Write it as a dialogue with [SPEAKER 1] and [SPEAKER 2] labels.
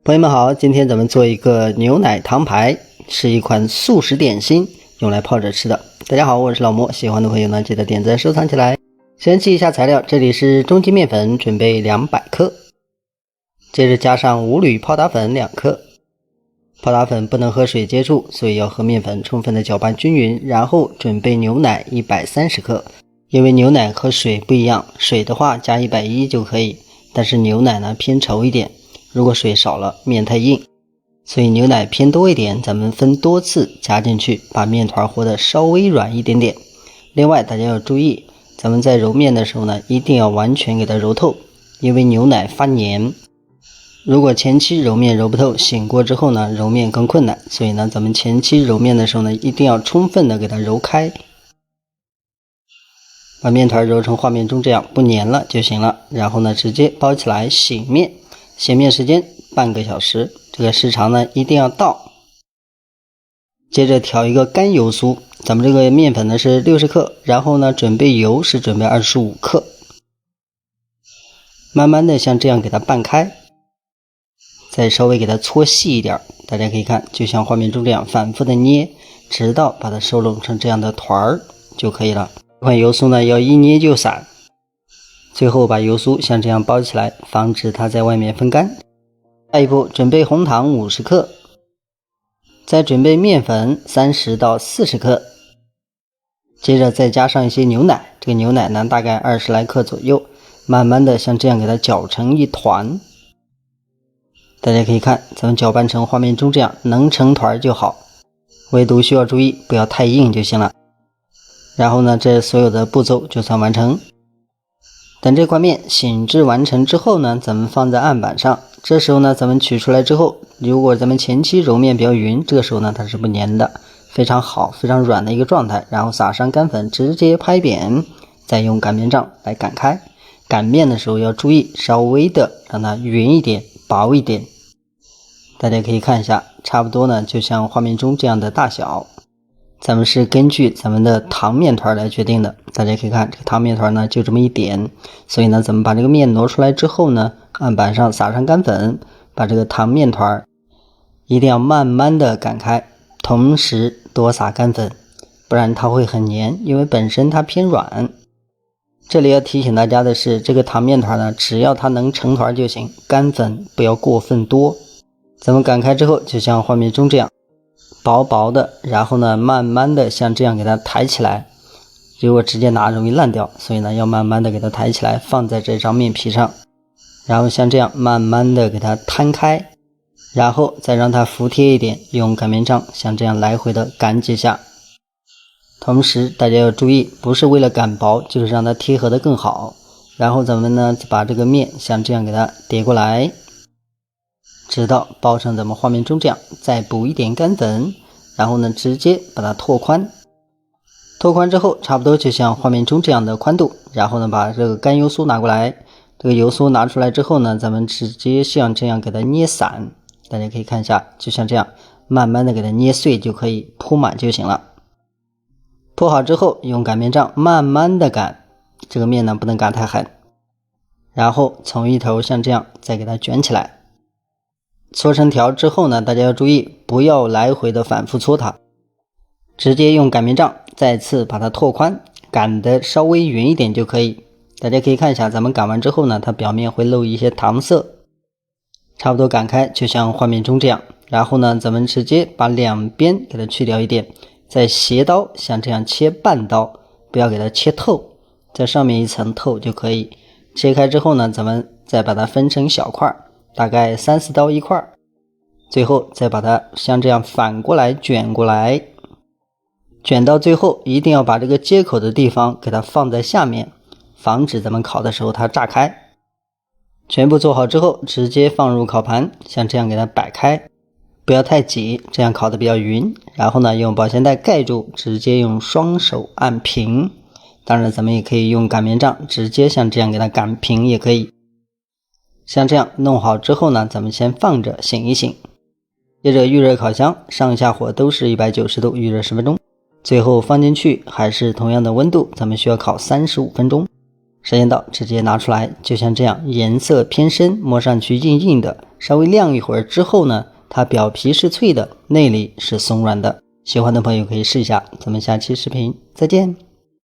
[SPEAKER 1] 朋友們好，今天咱們做一個牛奶糖排，是一款速食点心，用来泡着吃的。大家好，我是老莫，喜歡的朋友呢记得点赞收藏起来。先记一下材料，这里是中筋面粉，準備200克，接着加上五鋁泡打粉2克。泡打粉不能和水接觸，所以要和面粉充分的搅拌均匀，然後準備牛奶130克。因為牛奶和水不一樣，水的話加110就可以，但是牛奶呢偏稠一点，如果水少了面太硬，所以牛奶偏多一点，咱們分多次加进去，把面团和得稍微軟一點點。另外大家要注意，咱們在揉面的時候呢，一定要完全給它揉透，因為牛奶發黏，如果前期揉面揉不透，醒過之後呢揉面更困难，所以呢咱们前期揉面的时候呢，一定要充分的给它揉開，把面团揉成画面中这樣不黏了就行了。然后呢直接包起来醒面，醒面时间半個小時，這個時長呢一定要到。接着調一個乾油酥，咱們這個面粉呢是60克，然後呢準備油是準備25克，慢慢的像這樣給它拌開，再稍微給它搓細一點，大家可以看，就像畫面中這樣反復的捏，直到把它收攏成這樣的團兒就可以了。這款油酥呢要一捏就散，最後把油酥像這樣包起來，防止它在外面分乾。下一步準備紅糖50克，再準備面粉30到40克，接着再加上一些牛奶，這個牛奶呢大概20來克左右，慢慢的像這樣給它攪成一團。大家可以看，咱們攪拌成畫面中這樣，能成团就好，唯獨需要注意不要太硬就行了。然後呢這所有的步驟就算完成。等這塊面醒至完成之後呢，咱們放在案板上，這時候呢咱們取出來之後，如果咱們前期揉面比較匀，這個時候呢它是不粘的，非常好非常軟的一個狀態。然後撒上乾粉，直接拍扁，再用擀面杖來擀開。擀面的時候要注意稍微的讓它匀一點薄一點，大家可以看一下，差不多呢就像畫面中這樣的大小。咱們是根據咱們的糖面团來決定的，大家可以看這個糖面团呢就這麼一點，所以呢咱們把這個面挪出來之後呢，案板上撒上乾粉，把這個糖面团一定要慢慢的擀開，同時多撒乾粉，不然它会很黏，因為本身它偏軟。這裡要提醒大家的是，這個糖面团呢只要它能成团就行，乾粉不要過分多。咱們擀開之後就像畫面中這樣薄薄的，然後呢慢慢的像這樣給它抬起來，如果直接拿容易爛掉，所以呢要慢慢的給它抬起來，放在這張面皮上，然後像這樣慢慢的給它攤開，然後再讓它服帖一點，用擀面杖像這樣來回的擀幾下。同時大家要注意，不是為了擀薄，就是讓它貼合的更好。然後咱們呢把這個面像這樣給它疊過來，直到包成咱們畫面中這樣，再補一點乾粉，然後呢直接把它拓寬。拓寬之後差不多就像畫面中這樣的寬度，然後呢把這個乾油酥拿過來，這個油酥拿出來之後呢，咱們直接像這樣給它捏散，大家可以看一下，就像這樣慢慢的给它捏碎就可以，鋪滿就行了。鋪好之後用擀面杖慢慢的擀，這個面呢不能擀太狠，然後從一頭像這樣再給它捲起來，搓成條之後呢，大家要注意不要來回的反复搓它，直接用擀面杖再次把它拓寬，擀得稍微匀一點就可以。大家可以看一下，咱們擀完之後呢，它表面會露一些糖色，差不多擀開就像畫面中這樣。然後呢咱們直接把兩邊給它去掉一點，再斜刀像這樣切半刀，不要給它切透，在上面一層透就可以。切開之後呢，咱們再把它分成小塊，大概3-4刀一塊，最後再把它像這樣反過來捲過來，捲到最後一定要把這個接口的地方給它放在下面，防止咱們烤的時候它炸開。全部做好之後直接放入烤盤，像這樣給它擺開，不要太擠，這樣烤的比較匀。然後呢用保鮮袋蓋住，直接用雙手按平，當然咱們也可以用擀面杖直接像這樣給它擀平也可以。像這樣弄好之後呢，咱们先放着醒一醒，接着預熱烤箱，上下火都是190度，預熱10分鐘，最後放進去還是同樣的溫度，咱們需要烤35分鐘。時間到，直接拿出来，就像这样，顏色偏深，摸上去硬硬的，稍微晾一會兒之後呢，它表皮是脆的，內裡是鬆軟的。喜歡的朋友可以試一下，咱們下期視頻再見。